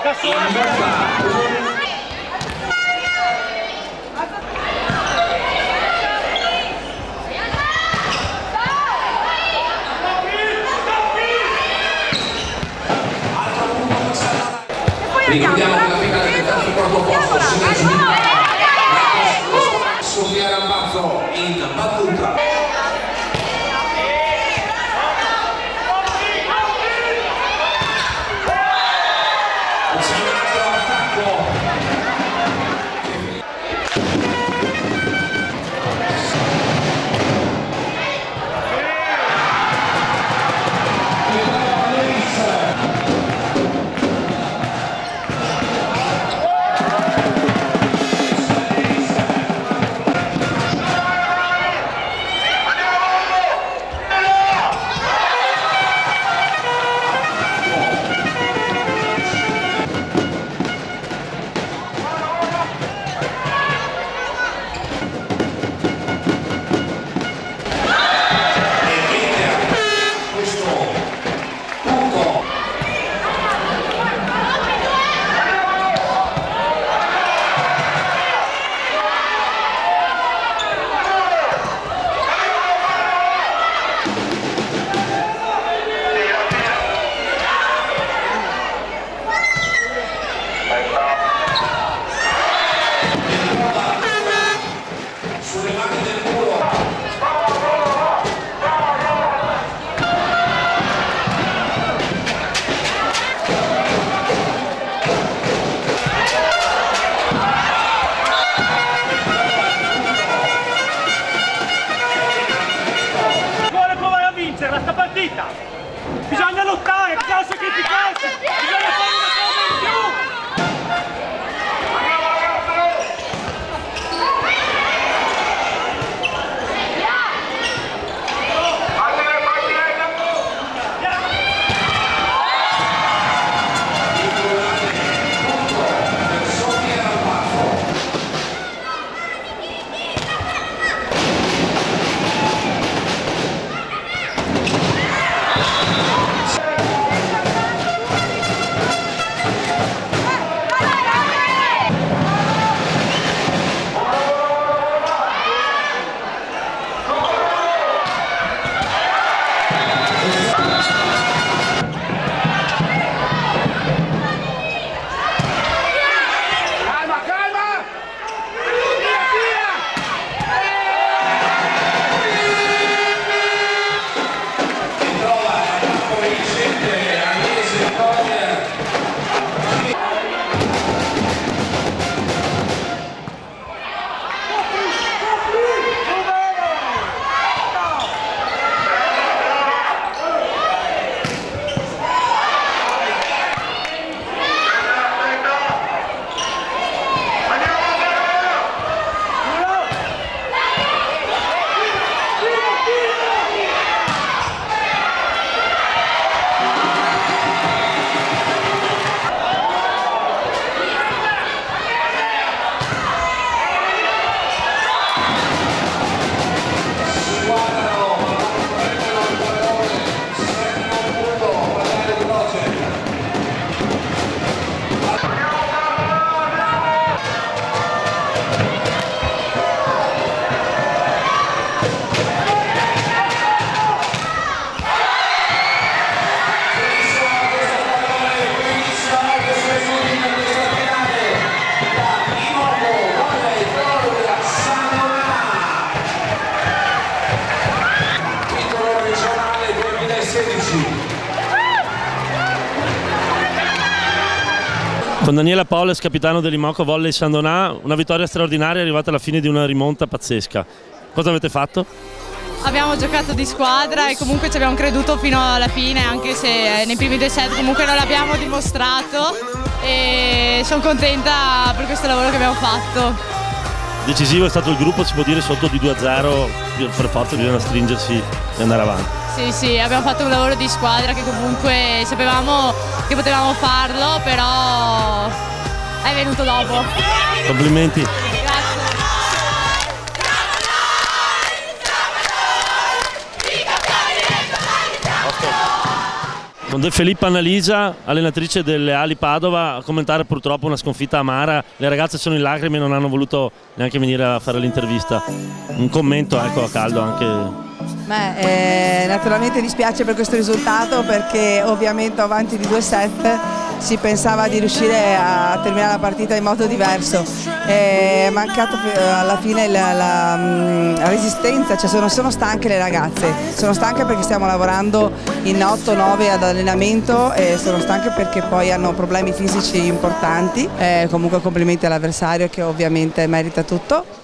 in porta. Ricordiamo che la finale del terzo e quarto posto si aggiunge Sofia Rambazzo in battuta. Bisogna lottare, bisogna sacrificarsi, bisogna fare una cosa in più! Con Daniela Polles, capitano dell'Imoco Volley San Donà, una vittoria straordinaria arrivata alla fine di una rimonta pazzesca. Cosa avete fatto? Abbiamo giocato di squadra e comunque ci abbiamo creduto fino alla fine, anche se nei primi due set comunque non l'abbiamo dimostrato, e sono contenta per questo lavoro che abbiamo fatto. Decisivo è stato il gruppo, si può dire, sotto di 2-0, per forza bisogna stringersi e andare avanti. Sì, abbiamo fatto un lavoro di squadra che comunque sapevamo che potevamo farlo, però è venuto dopo. Complimenti. Con De Filippo Annalisa, allenatrice delle Ali Padova, a commentare purtroppo una sconfitta amara. Le ragazze sono in lacrime e non hanno voluto neanche venire a fare l'intervista. Un commento, ecco, a caldo anche. Naturalmente dispiace per questo risultato, perché ovviamente avanti di 2-7 si pensava di riuscire a terminare la partita in modo diverso. È mancato alla fine la resistenza, cioè sono stanche le ragazze, sono stanche perché stiamo lavorando in 8-9 ad allenamento, e sono stanche perché poi hanno problemi fisici importanti. Comunque complimenti all'avversario, che ovviamente merita tutto.